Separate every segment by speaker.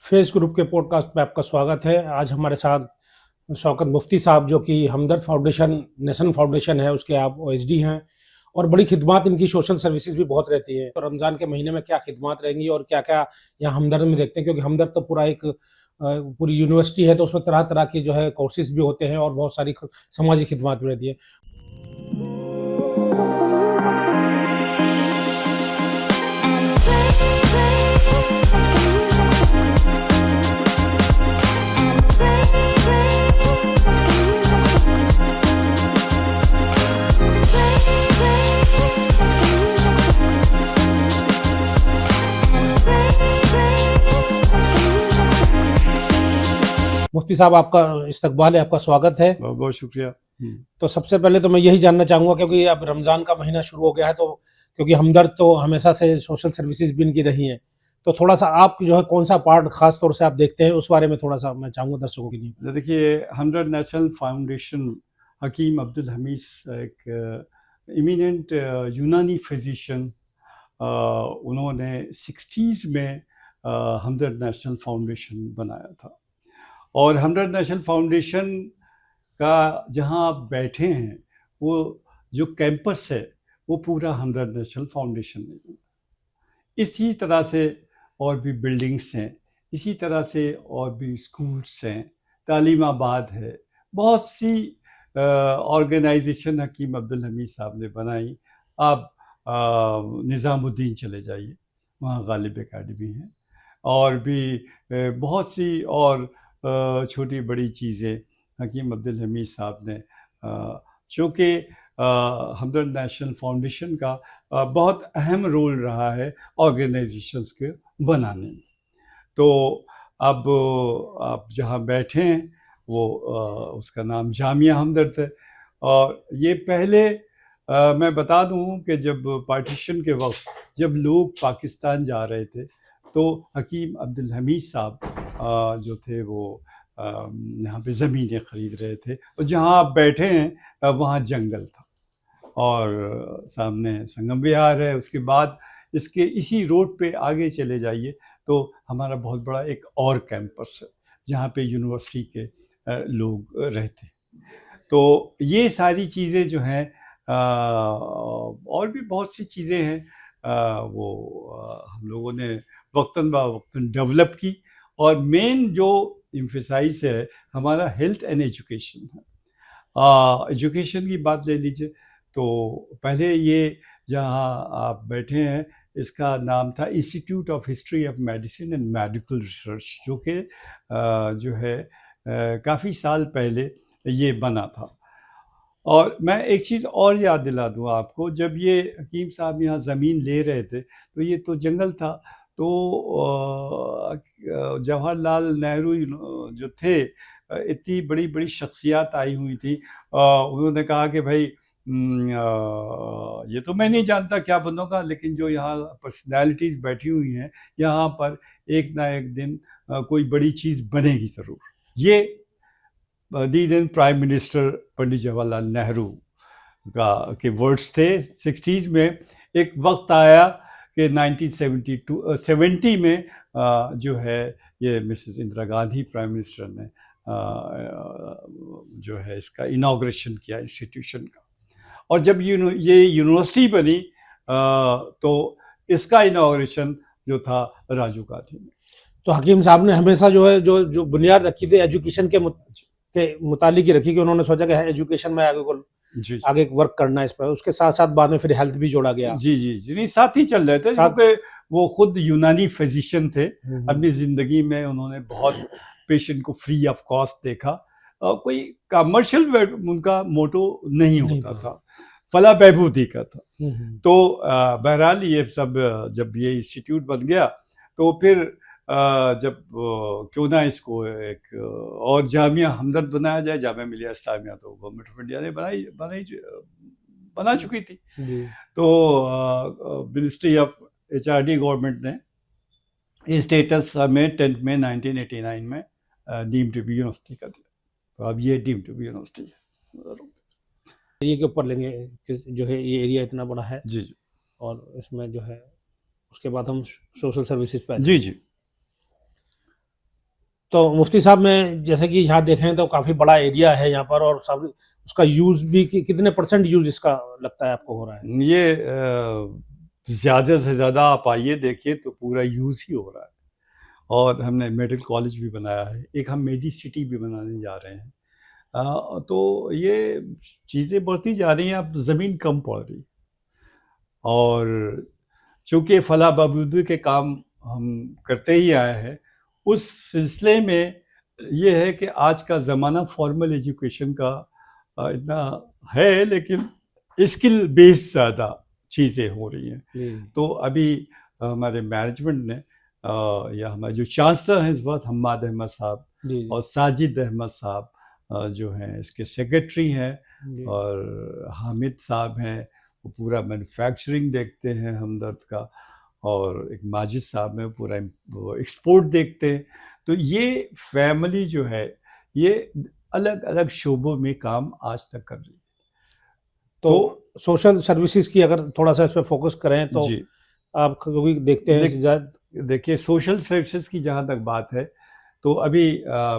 Speaker 1: Face group के podcast पे आपका स्वागत है। आज हमारे साथ शौकत मुफ्ती साहब, जो कि हमदर्द फाउंडेशन नेशन फाउंडेशन है, उसके आप ओएसडी हैं और बड़ी खिदमात इनकी सोशल सर्विसेज भी बहुत रहती है। तो रमज़ान के महीने में क्या खिदमात रहेंगी और क्या क्या यहाँ हमदर्द में देखते हैं, क्योंकि हमदर्द तो पूरा एक पूरी यूनिवर्सिटी है, तो उसमें तरह तरह की जो है कोर्सेज भी होते हैं और बहुत सारी समाजी खिदमात भी रहती है। मुफ्ती साहब, आपका इस्तकबाल है, आपका स्वागत है।
Speaker 2: बहुत बहुत शुक्रिया।
Speaker 1: तो सबसे पहले तो मैं यही जानना चाहूँगा, क्योंकि अब रमज़ान का महीना शुरू हो गया है, तो क्योंकि हमदर्द तो हमेशा से सोशल सर्विसेज भी इनकी रही हैं, तो थोड़ा सा आप जो है कौन सा पार्ट खास तौर से आप देखते हैं, उस बारे में थोड़ा सा मैं चाहूँगा दर्शकों के लिए।
Speaker 2: देखिए, हमदर्द नेशनल फाउंडेशन, हकीम अब्दुल हमीद एक इमिनेंट यूनानी फिजिशियन, उन्होंने 60s में हमदर्द नेशनल फाउंडेशन बनाया था। और हमदर्द नेशनल फाउंडेशन का जहां आप बैठे हैं, वो जो कैंपस है वो पूरा हमदर्द नेशनल फाउंडेशन ने बना। इसी तरह से और भी बिल्डिंग्स हैं, इसी तरह से और भी स्कूल्स हैं, तालीमाबाद है, बहुत सी ऑर्गेनाइजेशन हकीम अब्दुल हमीद साहब ने बनाई। आप निज़ामुद्दीन चले जाइए, वहाँ गालिब एकेडमी है, और भी बहुत सी और छोटी बड़ी चीज़ें हकीम अब्दुल हमीद साहब ने, चूँकि हमदर्द नेशनल फाउंडेशन का बहुत अहम रोल रहा है ऑर्गेनाइजेशंस के बनाने में। तो अब आप जहाँ बैठे हैं वो उसका नाम जामिया हमदर्द है। और ये पहले मैं बता दूँ कि जब पार्टीशन के वक्त जब लोग पाकिस्तान जा रहे थे, तो हकीम अब्दुल हमीद साहब जो थे वो यहाँ पे ज़मीनें ख़रीद रहे थे, और जहाँ आप बैठे हैं वहाँ जंगल था और सामने संगम विहार है। उसके बाद इसके इसी रोड पे आगे चले जाइए तो हमारा बहुत बड़ा एक और कैंपस है, जहाँ पे यूनिवर्सिटी के लोग रहते। तो ये सारी चीज़ें जो हैं, और भी बहुत सी चीज़ें हैं, वो हम लोगों ने वक्तन बा वक्तन डेवलप की। और मेन जो एम्फेसाइज है हमारा हेल्थ एंड एजुकेशन है। एजुकेशन की बात ले लीजिए, तो पहले ये जहाँ आप बैठे हैं इसका नाम था institute of history of medicine and medical research, जो कि जो है काफ़ी साल पहले ये बना था। और मैं एक चीज़ और याद दिला दूँ आपको, जब ये हकीम साहब यहाँ ज़मीन ले रहे थे तो ये तो जंगल था। तो जवाहरलाल नेहरू जो थे, इतनी बड़ी बड़ी शख्सियात आई हुई थी, उन्होंने कहा कि भाई ये तो मैं नहीं जानता क्या बनूंगा, लेकिन जो यहाँ पर्सनैलिटीज़ बैठी हुई हैं यहाँ पर, एक ना एक दिन कोई बड़ी चीज़ बनेगी ज़रूर। ये दिन प्राइम मिनिस्टर पंडित जवाहरलाल नेहरू के वर्ड्स थे। 60s में एक वक्त आया कि 1970 में जो है ये Mrs Indira Gandhi prime minister ने जो है इसका इनॉग्रेशन किया इंस्टीट्यूशन का। और जब ये यूनिवर्सिटी बनी तो इसका इनॉग्रेशन जो था राजीव गांधी ने।
Speaker 1: तो हकीम साहब ने हमेशा जो है जो बुनियाद रखी थी एजुकेशन के मुतालिक ही रखी, कि उन्होंने सोचा कि एजुकेशन में आगे वर्क करना है इस पर। उसके साथ साथ बाद में फिर हेल्थ भी जोड़ा गया।
Speaker 2: जी जी जी, नहीं, साथ ही चल रहे थे, क्योंकि वो खुद यूनानी फिजिशियन थे। अपनी जिंदगी में उन्होंने बहुत पेशेंट को फ्री ऑफ कॉस्ट देखा, और कोई कमर्शियल उनका मोटो नहीं होता था, फला बहबूदी का था। तो बहरहाल ये सब जब ये इंस्टीट्यूट बन गया तो फिर जब क्यों ना इसको एक और जामिया हमदर्द बनाया जाए। जामिया मिलिया इस्लामिया तो गवर्नमेंट ऑफ इंडिया ने बना चुकी थी। तो मिनिस्ट्री ऑफ HRD गवर्नमेंट ने स्टेटस में 10 मई 1989 में डीम्ड टू बी यूनिवर्सिटी कर दिया। तो अब ये डीम्ड टू बी यूनिवर्सिटी है।
Speaker 1: एरिया के ऊपर लेंगे कि जो है ये एरिया इतना बड़ा है
Speaker 2: जी जी,
Speaker 1: और इसमें जो है उसके बाद हम सोशल सर्विसेज पे
Speaker 2: जी जी।
Speaker 1: तो मुफ्ती साहब में जैसे कि यहाँ देखें तो काफी बड़ा एरिया है यहाँ पर, और सब उसका यूज भी कितने % यूज इसका लगता है आपको हो रहा है?
Speaker 2: ये ज़्यादा से ज़्यादा आप आइए देखिए तो पूरा यूज़ ही हो रहा है। और हमने मेडिकल कॉलेज भी बनाया है, एक हम मेडी सिटी भी बनाने जा रहे हैं। तो ये चीज़ें बढ़ती जा रही हैं, अब ज़मीन कम पड़ रही। और चूँकि फलाह बहबूदी के काम हम करते ही आए हैं, उस सिलसिले में ये है कि आज का ज़माना फॉर्मल एजुकेशन का इतना है, लेकिन स्किल बेस्ड ज़्यादा चीज़ें हो रही हैं। तो अभी हमारे मैनेजमेंट ने या हमारे जो चांसलर हैं इस वक्त हम्माद अहमद साहब और साजिद अहमद साहब जो हैं इसके सेक्रेटरी हैं, और हामिद साहब हैं, वो पूरा मैन्युफैक्चरिंग देखते हैं हमदर्द का, और एक माजिद साहब में पूरा एक्सपोर्ट देखते हैं। तो ये फैमिली जो है ये अलग अलग शोबों में काम आज तक कर रही है।
Speaker 1: तो सोशल सर्विसेज की अगर थोड़ा सा इस पर फोकस करें तो
Speaker 2: जी,
Speaker 1: आप क्योंकि देखते हैं
Speaker 2: देखिए सोशल सर्विसेज की जहाँ तक बात है तो अभी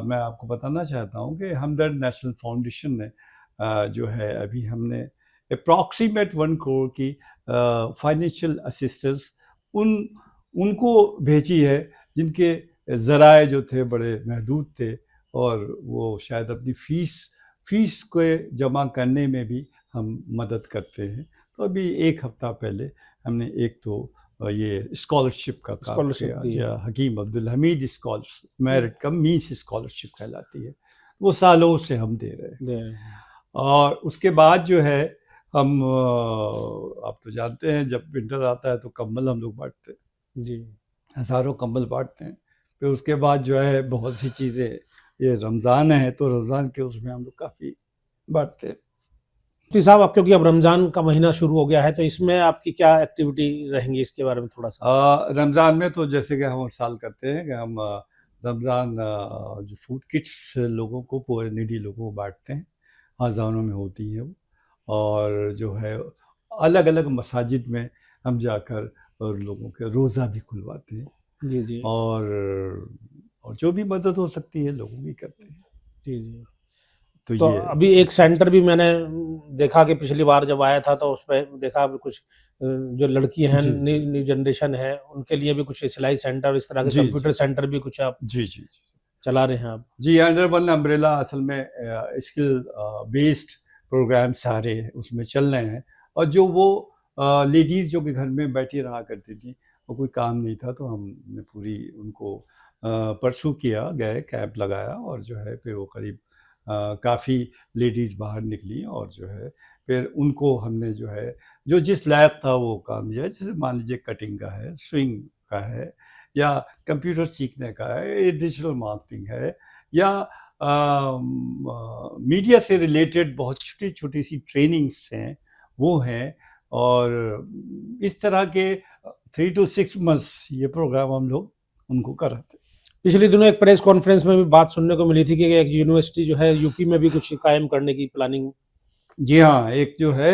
Speaker 2: मैं आपको बताना चाहता हूँ कि हमदर्द नेशनल फाउंडेशन ने जो है अभी हमने अप्रॉक्सीमेट 1 करोड़ की फाइनेंशियल असिस्टेंस उनको भेजी है जिनके ज़राए जो थे बड़े महदूद थे, और वो शायद अपनी फीस को जमा करने में भी हम मदद करते हैं। तो अभी 1 हफ्ता पहले हमने एक तो ये स्कॉलरशिप का काम किया, हकीम Abdul Hamid scholarship, merit come means scholarship कहलाती है, वो सालों से हम दे रहे हैं। और उसके बाद जो है हम आप तो जानते हैं जब विंटर आता है तो कंबल हम लोग बांटते हैं जी, हज़ारों कंबल बांटते हैं। फिर उसके बाद जो है बहुत सी चीज़ें, ये रमज़ान है तो रमज़ान के उसमें हम लोग काफ़ी बांटते हैं।
Speaker 1: मुफ्ती साहब, आप क्योंकि अब रमज़ान का महीना शुरू हो गया है तो इसमें आपकी क्या एक्टिविटी रहेंगी, इसके बारे में थोड़ा सा?
Speaker 2: रमज़ान में तो जैसे कि हम हर साल करते हैं कि हम रमज़ान जो फूड किट्स लोगों को, पूरे नीडी लोगों को बांटते हैं, हज़ारों में होती हैं वो, और जो है अलग अलग मसाजिद में हम जाकर और लोगों के रोज़ा भी खुलवाते हैं
Speaker 1: जी जी,
Speaker 2: और जो भी मदद हो सकती है लोगों की करते हैं
Speaker 1: जी जी।
Speaker 2: तो
Speaker 1: तो
Speaker 2: ये
Speaker 1: अभी एक सेंटर भी मैंने देखा कि पिछली बार जब आया था तो उस पर देखा अभी कुछ जो लड़की हैं,
Speaker 2: जी
Speaker 1: न्यू जनरेशन है, उनके लिए भी कुछ सिलाई सेंटर, इस तरह के
Speaker 2: जी
Speaker 1: कंप्यूटर सेंटर भी कुछ आप
Speaker 2: जी जी जी
Speaker 1: चला रहे हैं आप?
Speaker 2: जी, अंडर वन अम्ब्रेला असल में स्किल बेस्ड प्रोग्राम सारे उसमें चल रहे हैं। और जो वो लेडीज़ जो कि घर में बैठी रहा करती थी, वो कोई काम नहीं था, तो हमने पूरी उनको परसू किया, गए कैंप लगाया, और जो है फिर वो करीब काफ़ी लेडीज़ बाहर निकली, और जो है फिर उनको हमने जो है जो जिस लायक था वो काम दिया। जैसे मान लीजिए कटिंग का है, स्विंग का है, या कंप्यूटर सीखने का है, डिजिटल मार्केटिंग है, या मीडिया से रिलेटेड बहुत छोटी छोटी सी ट्रेनिंग्स हैं वो हैं। और इस तरह के 3 to 6 मंथ्स ये प्रोग्राम हम लोग उनको कराते।
Speaker 1: पिछले दिनों एक प्रेस कॉन्फ्रेंस में भी बात सुनने को मिली थी कि एक यूनिवर्सिटी जो है यूपी में भी कुछ कायम करने की प्लानिंग।
Speaker 2: जी हाँ, एक जो है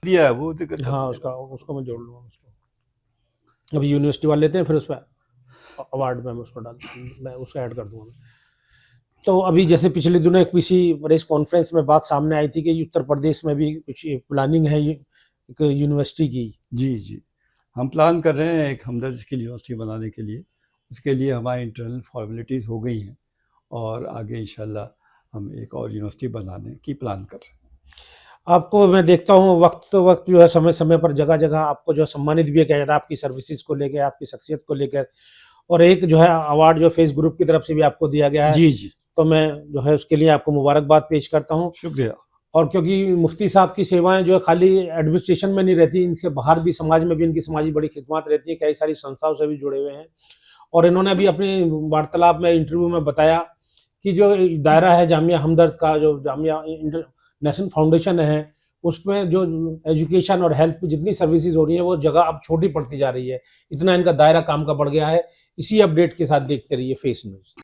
Speaker 2: दिया है वो जिक्र
Speaker 1: हाँ, उसको मैं जोड़ लूँगा उसको। अभी यूनिवर्सिटी वाले लेते हैं, फिर उस पर अवार्ड में मैं उसको ऐड कर दूंगा। तो अभी जैसे पिछले दिनों एक किसी प्रेस कॉन्फ्रेंस में बात सामने आई थी कि उत्तर प्रदेश में भी कुछ प्लानिंग है एक यूनिवर्सिटी की।
Speaker 2: जी जी, हम प्लान कर रहे हैं एक हमदर्द स्किल यूनिवर्सिटी बनाने के लिए। उसके लिए हमारी इंटरनल फॉर्मेलिटीज़ हो गई हैं, और आगे इंशाल्लाह हम एक और यूनिवर्सिटी बनाने की प्लान कर रहे हैं।
Speaker 1: आपको मैं देखता हूँ वक्त तो वक्त जो है समय समय पर जगह जगह आपको जो सम्मानित भी किया जाता है आपकी सर्विसेज को लेकर, आपकी शख्सियत को लेकर, और एक जो है अवार्ड जो फेस ग्रुप की तरफ से भी आपको दिया गया है।
Speaker 2: जी जी,
Speaker 1: तो मैं जो है उसके लिए आपको मुबारकबाद पेश करता हूँ।
Speaker 2: शुक्रिया।
Speaker 1: और क्योंकि मुफ्ती साहब की सेवाएं जो है खाली एडमिनिस्ट्रेशन में नहीं रहती, इनसे बाहर भी समाज में भी इनकी समाजी बड़ी खिदमत रहती है, कई सारी संस्थाओं से भी जुड़े हुए हैं। और इन्होंने अभी अपनी वार्तालाप में, इंटरव्यू में बताया कि जो दायरा है जामिया हमदर्द का, जो जामिया नेशनल फाउंडेशन है, उसमें जो एजुकेशन और हेल्थ पे जितनी सर्विसेज हो रही है वो जगह अब छोटी पड़ती जा रही है, इतना इनका दायरा काम का बढ़ गया है। इसी अपडेट के साथ देखते रहिए फेस न्यूज़।